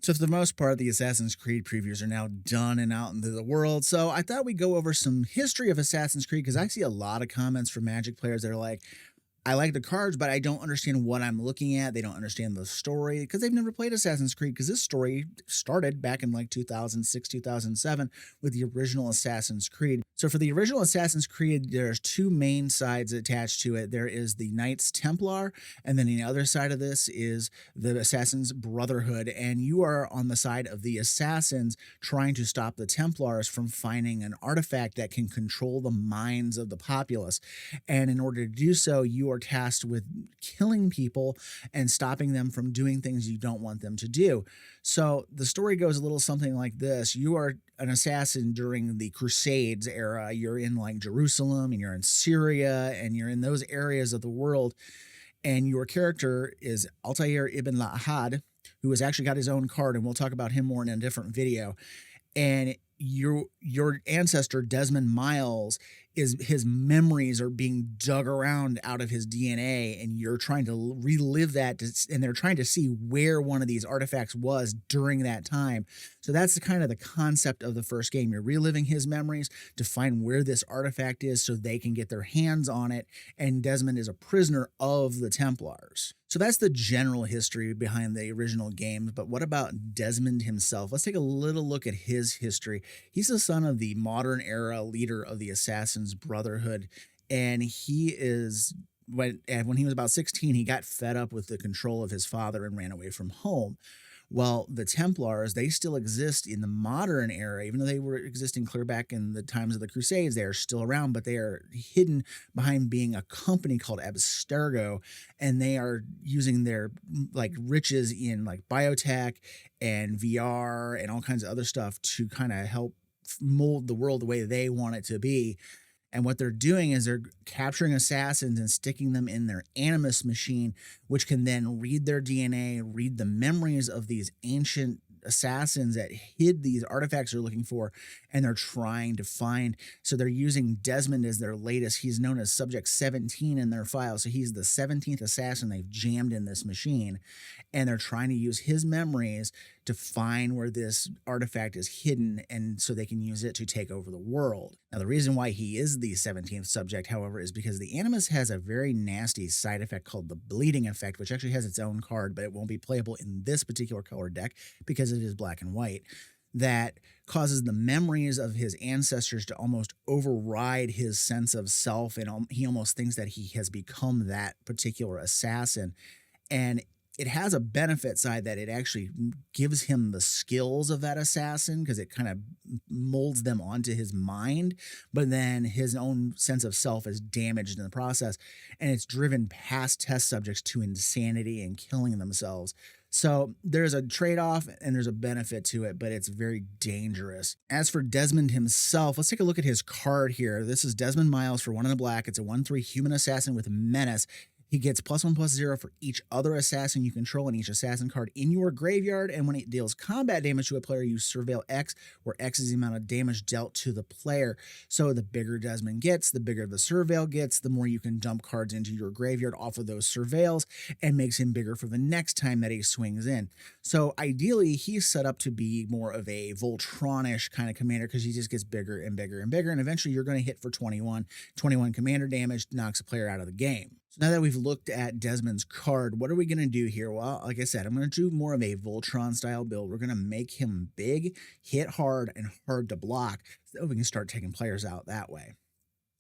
So for the most part, the Assassin's Creed previews are now done and out into the world. So I thought we'd go over some history of Assassin's Creed because I see a lot of comments from Magic players that are like, I like the cards, but I don't understand what I'm looking at. They don't understand the story because they've never played Assassin's Creed because this story started back in like 2006, 2007 with the original Assassin's Creed. So for the original Assassin's Creed, there's two main sides attached to it. There is the Knights Templar, and then the other side of this is the Assassin's Brotherhood. And you are on the side of the Assassins trying to stop the Templars from finding an artifact that can control the minds of the populace. And in order to do so, you are tasked with killing people and stopping them from doing things you don't want them to do. So the story goes a little something like this. You are an assassin during the Crusades era. You're in like Jerusalem and you're in Syria and you're in those areas of the world. And your character is Altair ibn Lahad, who has actually got his own card. And we'll talk about him more in a different video. And your ancestor Desmond Miles, is his memories are being dug around out of his DNA, and you're trying to relive that, and they're trying to see where one of these artifacts was during that time. So that's the kind of the concept of the first game. You're reliving his memories to find where this artifact is so they can get their hands on it, and Desmond is a prisoner of the Templars. So that's the general history behind the original games, but what about Desmond himself? Let's take a little look at his history. He's the son of the modern era leader of the Assassin's Brotherhood, and he is when he was about 16, he got fed up with the control of his father and ran away from home. Well, the Templars, they still exist in the modern era, even though they were existing clear back in the times of the Crusades. They are still around, but they are hidden behind being a company called Abstergo, and they are using their like riches in like biotech and VR and all kinds of other stuff to kind of help mold the world the way they want it to be. And what they're doing is they're capturing assassins and sticking them in their animus machine, which can then read their DNA, read the memories of these ancient assassins that hid these artifacts they're looking for, and they're trying to find. So they're using Desmond as their latest. He's known as Subject 17 in their file. So he's the 17th assassin they've jammed in this machine, and they're trying to use his memories to find where this artifact is hidden, and so they can use it to take over the world. Now, the reason why he is the 17th subject, however, is because the Animus has a very nasty side effect called the bleeding effect, which actually has its own card, but it won't be playable in this particular color deck because it is black and white, that causes the memories of his ancestors to almost override his sense of self, and he almost thinks that he has become that particular assassin. And it has a benefit side that it actually gives him the skills of that assassin because it kind of molds them onto his mind, but then his own sense of self is damaged in the process, and it's driven past test subjects to insanity and killing themselves. So there's a trade-off and there's a benefit to it, but it's very dangerous. As for Desmond himself, let's take a look at his card here. This is Desmond Miles for 1 in the black. It's a 1/3 human assassin with menace. He gets +1/+0 for each other assassin you control and each assassin card in your graveyard. And when it deals combat damage to a player, you surveil X, where X is the amount of damage dealt to the player. So the bigger Desmond gets, the bigger the surveil gets, the more you can dump cards into your graveyard off of those surveils, and makes him bigger for the next time that he swings in. So ideally, he's set up to be more of a Voltron-ish kind of commander because he just gets bigger and bigger and bigger. And eventually you're going to hit for 21 commander damage, knocks a player out of the game. So now that we've looked at Desmond's card, what are we going to do here? Well, like I said, I'm going to do more of a Voltron-style build. We're going to make him big, hit hard, and hard to block so we can start taking players out that way.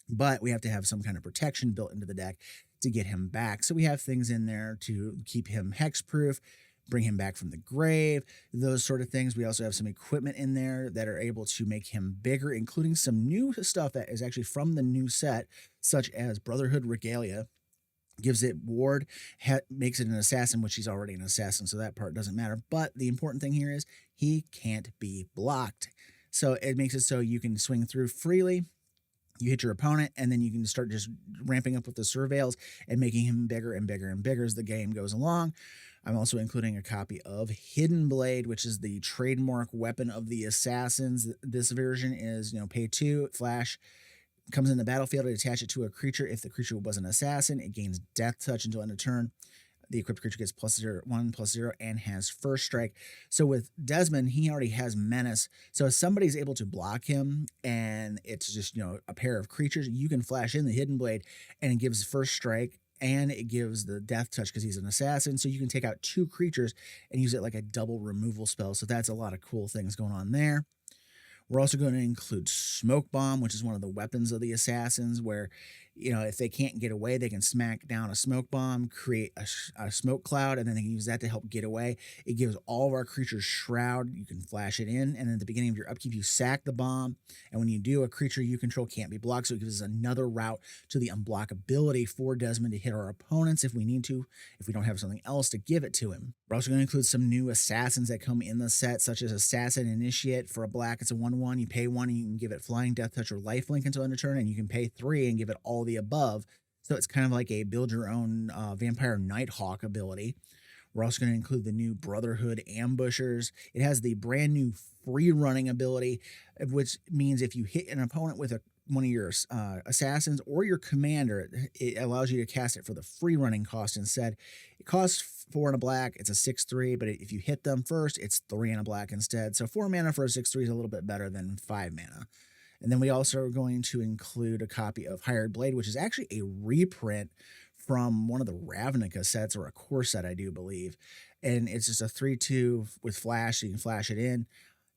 But we have to have some kind of protection built into the deck to get him back. So we have things in there to keep him hexproof, bring him back from the grave, those sort of things. We also have some equipment in there that are able to make him bigger, including some new stuff that is actually from the new set, such as Brotherhood Regalia. Gives it ward, makes it an assassin, which he's already an assassin, so that part doesn't matter. But the important thing here is he can't be blocked. So it makes it so you can swing through freely. You hit your opponent, and then you can start just ramping up with the surveils and making him bigger and bigger and bigger as the game goes along. I'm also including a copy of Hidden Blade, which is the trademark weapon of the assassins. This version is, pay 2, flash, comes in the battlefield to attach it to a creature. If the creature was an assassin, it gains death touch until end of turn. the equipped creature gets +1/+0 and has first strike. So with Desmond, he already has menace. So if somebody's able to block him and it's just, a pair of creatures, you can flash in the Hidden Blade and it gives first strike and it gives the death touch because he's an assassin. So you can take out 2 creatures and use it like a double removal spell. So that's a lot of cool things going on there. We're also going to include Smoke Bomb, which is one of the weapons of the assassins, where, if they can't get away, they can smack down a smoke bomb, create a smoke cloud, and then they can use that to help get away. It gives all of our creatures Shroud. You can flash it in, and at the beginning of your upkeep, you sack the bomb, and when you do, a creature you control can't be blocked, so it gives us another route to the unblockability for Desmond to hit our opponents if we need to, if we don't have something else to give it to him. We're also going to include some new assassins that come in the set, such as Assassin Initiate. For a black, it's a 1/1. You pay 1 and you can give it Flying, Death Touch, or Lifelink until end of turn, and you can pay 3 and give it all the above. So it's kind of like a build your own Vampire Nighthawk ability. We're also going to include the new Brotherhood Ambushers. It has the brand new free running ability, which means if you hit an opponent with one of your assassins or your commander, it allows you to cast it for the free running cost instead. It costs 4 and a black. It's a 6/3, but if you hit them first, it's 3 and a black instead. So 4 mana for a 6/3 is a little bit better than 5 mana. And then we also are going to include a copy of Hired Blade, which is actually a reprint from one of the Ravnica sets, or a core set, I do believe. And it's just a 3/2 with flash, so you can flash it in.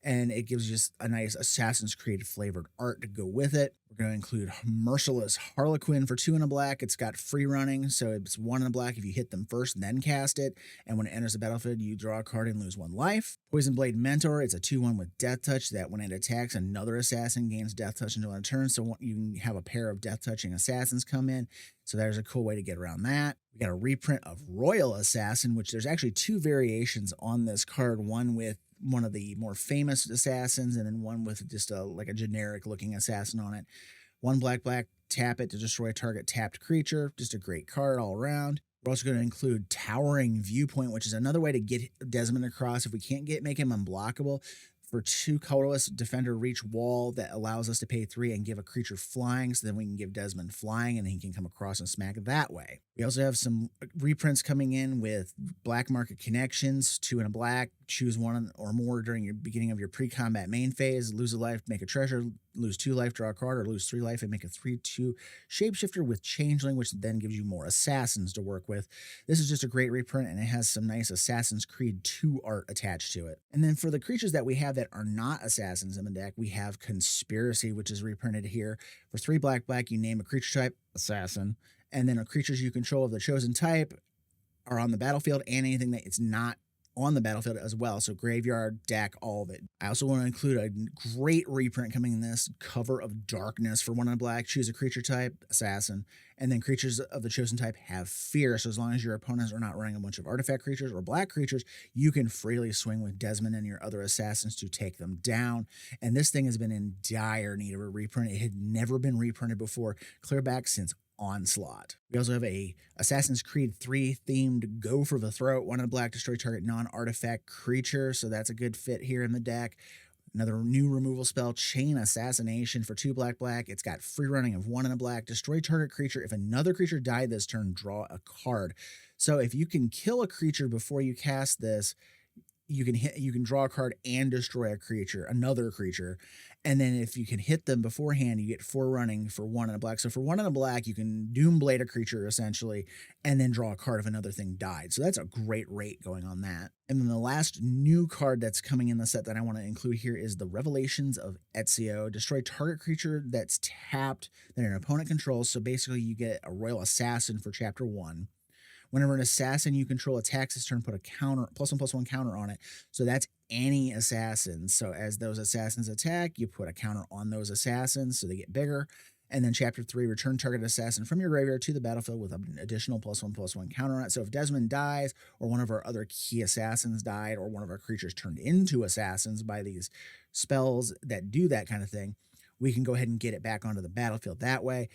And it gives you just a nice Assassin's Creed flavored art to go with it. We're going to include Merciless Harlequin for 2 and a black. It's got free running, so it's 1 and a black if you hit them first, then cast it. And when it enters the battlefield, you draw a card and lose 1 life. Poison Blade Mentor, it's a 2/1 with Death Touch that when it attacks, another assassin gains Death Touch until end of turn. So you can have a pair of Death Touching assassins come in. So there's a cool way to get around that. We got a reprint of Royal Assassin, which there's actually 2 variations on this card. One with one of the more famous assassins, and then one with just like a generic looking assassin on it. 1 black, tap it to destroy a target tapped creature. Just a great card all around. We're also going to include Towering Viewpoint, which is another way to get Desmond across if we can't make him unblockable. For 2 colorless, Defender Reach Wall that allows us to pay 3 and give a creature flying, so then we can give Desmond flying and he can come across and smack that way. We also have some reprints coming in with Black Market Connections, 2 and a black. Choose 1 or more during your beginning of your pre-combat main phase. Lose a life, make a treasure. Lose 2 life, draw a card, or lose 3 life and make a 3/2 shapeshifter with Changeling, which then gives you more assassins to work with. This is just a great reprint, and it has some nice Assassin's Creed 2 art attached to it. And then for the creatures that we have that are not assassins in the deck, we have Conspiracy, which is reprinted here. For 3 black, you name a creature type, assassin, and then creatures you control of the chosen type are on the battlefield, and anything that it's not on the battlefield as well. So graveyard, deck, all of it. I also want to include a great reprint coming in this, Cover of Darkness. For 1 and a black, choose a creature type, assassin, and then creatures of the chosen type have fear. So as long as your opponents are not running a bunch of artifact creatures or black creatures, you can freely swing with Desmond and your other assassins to take them down. And this thing has been in dire need of a reprint. It had never been reprinted before, clear back since Onslaught. We also have a Assassin's Creed 3 themed Go for the Throat. 1 and a black, destroy target non-artifact creature. So that's a good fit here in the deck. Another new removal spell, Chain Assassination. For 2 black. It's got free running of 1 and a black. Destroy target creature. If another creature died this turn, draw a card. So if you can kill a creature before you cast this, you can draw a card and destroy another creature. And then if you can hit them beforehand, you get 4 running for 1 and a black. So for 1 and a black, you can Doomblade a creature essentially, and then draw a card if another thing died. So that's a great rate going on that. And then the last new card that's coming in the set that I want to include here is the Revelations of Ezio. Destroy target creature that's tapped that an opponent controls. So basically you get a Royal Assassin for chapter 1. Whenever an assassin you control attacks this turn, put a counter, +1/+1 counter on it. So that's any assassin. So as those assassins attack, you put a counter on those assassins so they get bigger. And then chapter 3, return target assassin from your graveyard to the battlefield with an additional +1/+1 counter on it. So if Desmond dies, or one of our other key assassins died, or one of our creatures turned into assassins by these spells that do that kind of thing, we can go ahead and get it back onto the battlefield that way.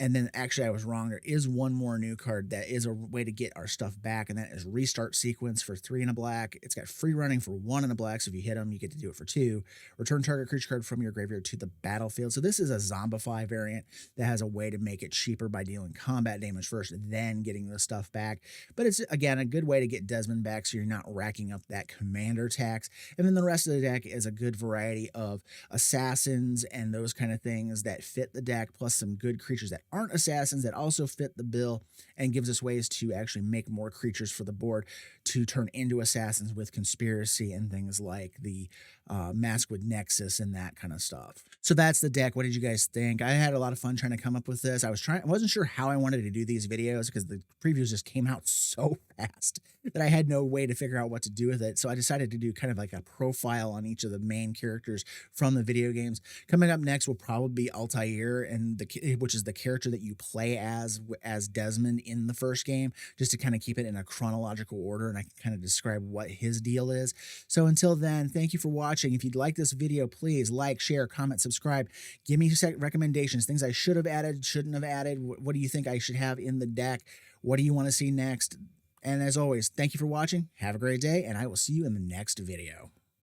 And then actually I was wrong. There is one more new card that is a way to get our stuff back, and that is Restart Sequence for 3 and a black. It's got free running for 1 and a black, so if you hit them, you get to do it for 2. Return target creature card from your graveyard to the battlefield. So this is a Zombify variant that has a way to make it cheaper by dealing combat damage first, then getting the stuff back. But it's, again, a good way to get Desmond back so you're not racking up that commander tax. And then the rest of the deck is a good variety of assassins and those kind of things that fit the deck, plus some good creatures that aren't assassins that also fit the bill, and gives us ways to actually make more creatures for the board to turn into assassins with conspiracy and things like the Mask with Nexus and that kind of stuff. So that's the deck. What did you guys think? I had a lot of fun trying to come up with this. I wasn't sure how I wanted to do these videos because the previews just came out so fast that I had no way to figure out what to do with it. So I decided to do kind of like a profile on each of the main characters from the video games. Coming up next will probably be Altair, which is the character that you play as Desmond in the first game, just to kind of keep it in a chronological order, and I can kind of describe what his deal is. So until then, thank you for watching. If you'd like this video, please like, share, comment, subscribe. Give me recommendations, things I should have added, shouldn't have added. What do you think I should have in the deck? What do you want to see next? And as always, thank you for watching. Have a great day, and I will see you in the next video.